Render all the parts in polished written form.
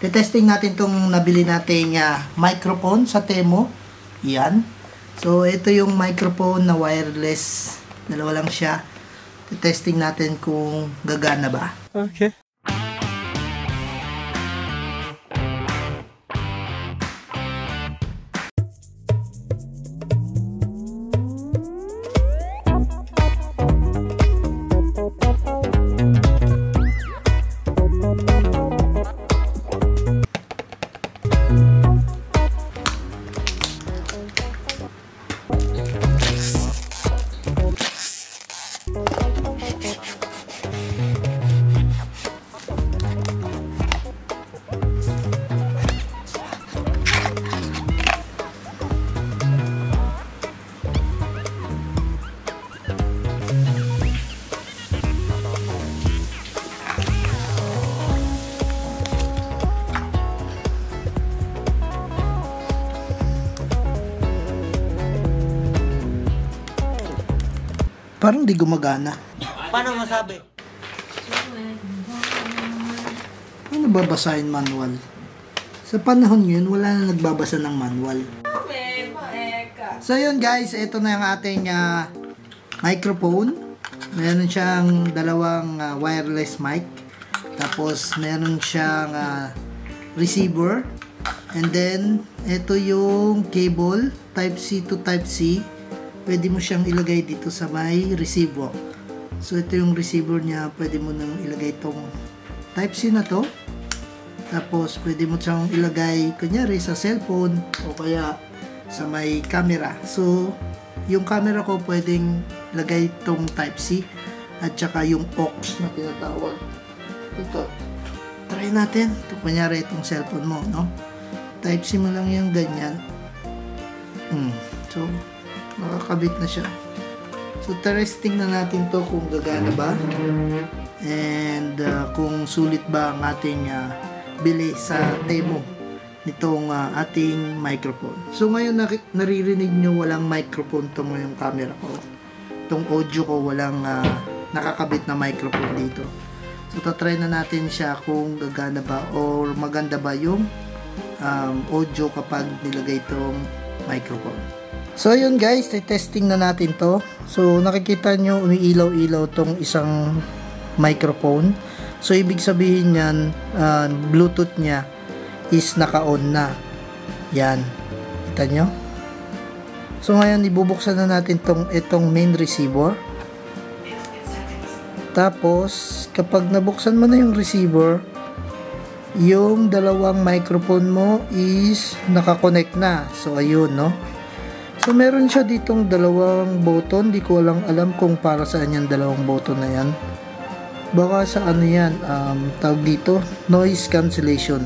Testing natin tong nabili nating microphone sa Temu. Yan. So, ito yung microphone na wireless. Dalawa lang siya. Testing natin kung gagana ba. Okay. Parang di gumagana. Paano masabi? Ano babasahin manual? Sa panahon yun, wala na nagbabasa ng manual. So yun guys, ito na yung ating microphone. Meron siyang dalawang wireless mic. Tapos meron siyang receiver. And then, ito yung cable, Type-C to Type-C. Pwede mo siyang ilagay dito sa may receiver. So, ito yung receiver niya. Pwede mo nang ilagay itong Type-C na to. Tapos, pwede mo siyang ilagay, kunyari, sa cellphone o kaya sa may camera. So, yung camera ko pwedeng lagay itong Type-C at saka yung aux na tinatawag. Ito. Try natin. Ito, kunyari, itong cellphone mo, no? Type-C mo lang yung ganyan. So, nakakabit na siya. So, testing na natin to kung gagana ba and kung sulit ba ang ating bili sa Temu nitong ating microphone. So, ngayon naririnig nyo walang microphone tong yung camera ko. Itong audio ko walang nakakabit na microphone dito. So, tatry na natin siya kung gagana ba or maganda ba yung audio kapag nilagay itong microphone. So yun guys, testing na natin to. So nakikita nyo umiilaw-ilaw tong isang microphone. So ibig sabihin yan, Bluetooth niya is naka-on na. Yan. Kita nyo? So ngayon ibubuksan na natin itong main receiver. Tapos kapag nabuksan mo na yung receiver, yung dalawang microphone mo is naka-connect na. So ayun, no? So, meron siya ditong dalawang button. Di ko alam kung para saan yung dalawang button na yan. Baka sa ano yan, tawag dito, noise cancellation.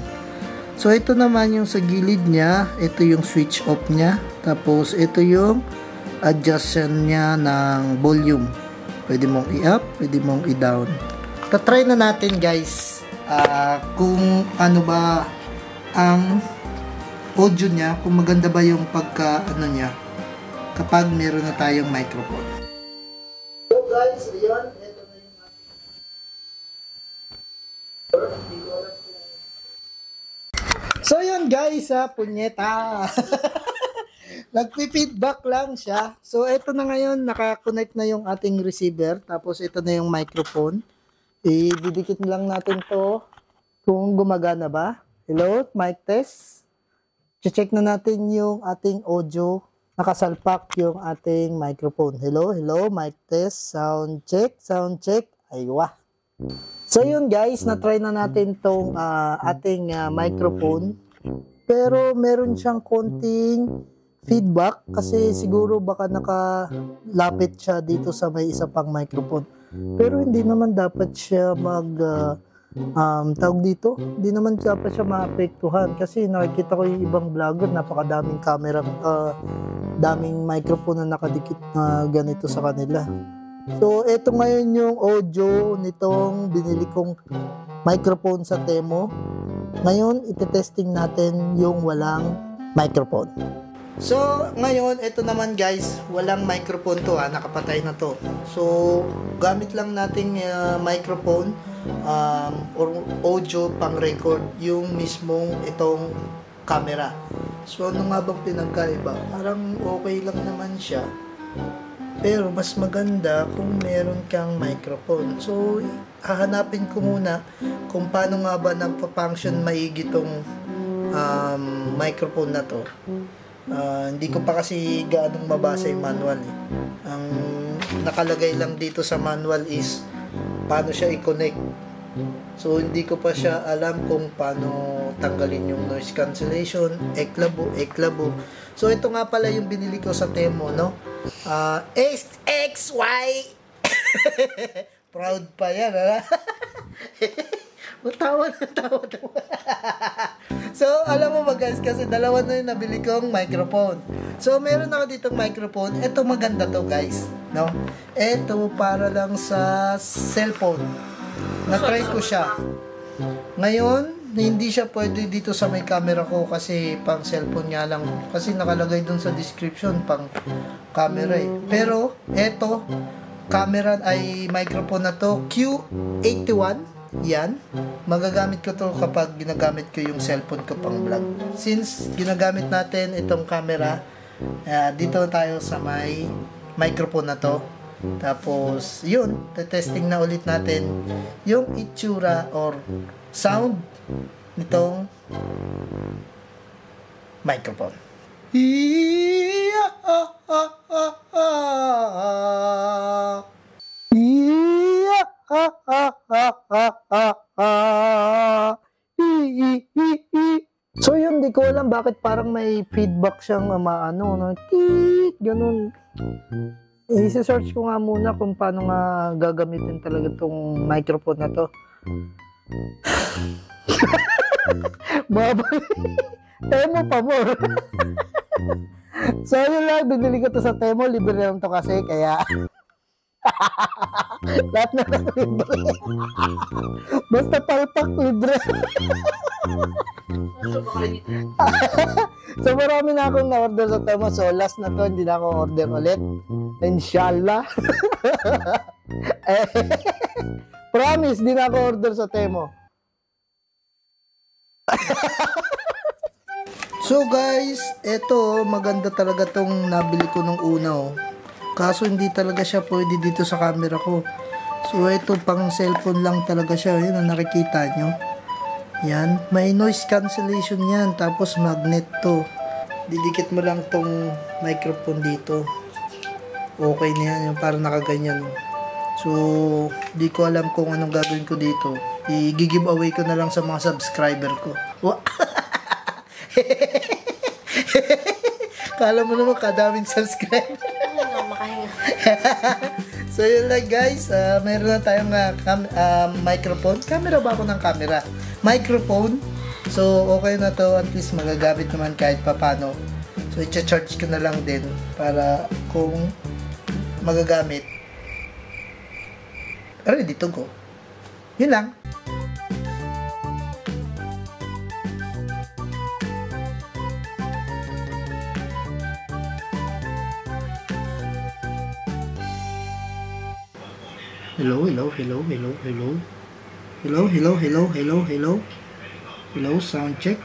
So, ito naman yung sa gilid niya. Ito yung switch off niya. Tapos, ito yung adjustment niya ng volume. Pwede mong i-up, pwede mong i-down. Tatry na natin guys kung ano ba ang audio niya, kung maganda ba yung pagka ano niya kapag meron na tayong microphone. So guys, ayan, ito na yung So yun guys, punyeta. Nagpi-feedback lang siya. So ito na ngayon, naka-connect na yung ating receiver, tapos ito na yung microphone. Ididikit lang natin to kung gumagana ba. Hello, mic test. Check na natin yung ating audio. Nakasalpak yung ating microphone. Hello, mic test. Sound check. Aywa. So yun guys, na-try na natin tong ating microphone. Pero meron siyang konting feedback kasi siguro baka nakalapit siya dito sa may isa pang microphone. Pero hindi naman dapat siya tawag dito, hindi naman dapat siya maapektuhan kasi nakikita ko yung ibang vlogger, napakadaming camera, daming microphone na nakadikit na ganito sa kanila. So eto ngayon yung audio nitong binili kong microphone sa Temu. Ngayon itetesting natin yung walang microphone. So, ngayon, ito naman guys, walang microphone to nakapatay na to. So, gamit lang nating microphone or audio pang record yung mismong itong camera. So, ano nga bang pinagkaiba? Parang okay lang naman siya. Pero, mas maganda kung meron kang microphone. So, hahanapin ko muna kung paano nga ba nagpa-function maigi tong microphone na to. Hindi ko pa kasi gaanong mabasa yung manual Ang nakalagay lang dito sa manual is paano siya i-connect. So hindi ko pa siya alam kung paano tanggalin yung noise cancellation, eklabo. So ito nga pala yung binili ko sa Temo, no? XY. Proud pa yan, ha? Tawa. So, alam mo ba guys, kasi dalawa na yung nabili kong microphone. So, meron ako ditong microphone. Ito maganda to guys, no? Ito para lang sa cellphone. Na-try ko siya. Ngayon, hindi siya pwede dito sa may camera ko kasi pang cellphone nga lang. Kasi nakalagay dun sa description pang camera Pero, ito, camera ay microphone na to, Q81. Yan, magagamit ko to kapag ginagamit ko yung cellphone ko pang vlog. Since ginagamit natin itong camera, dito tayo sa may microphone na to. Tapos yun, testing na ulit natin yung itsura or sound nitong microphone. So yun, di ko alam bakit parang may feedback siyang maano, tiit, ganun. I-search ko nga muna kung paano nga gagamitin talaga tong microphone na to. Temo pa mo. So yun lang, binili ko to sa Temo, libre lang to kasi, kaya lahat na libre. Basta palpak libre. So marami na akong na-order sa Temo. So last na to, hindi na ako order ulit, inshallah. Promise, di na ako order sa Temo. So guys, eto maganda talaga tong nabili ko nung una Kaso hindi talaga siya pwede dito sa camera ko. So ito pang cellphone lang talaga siya. Yun ang nakikita nyo. Yan. May noise cancellation yan. Tapos magnet to. Didikit mo lang tong microphone dito. Okay na yan. Yung parang nakaganyan. So di ko alam kung anong gagawin ko dito. I-give away ko na lang sa mga subscriber ko. Kala mo naman kadaming subscriber. So yun lang guys, meron na tayong microphone. Camera ba ako ng camera? Microphone. So okay na to, at least magagamit naman kahit papano. So i-charge ko na lang din para kung magagamit, ready to go. Yun lang. Hello, sound check.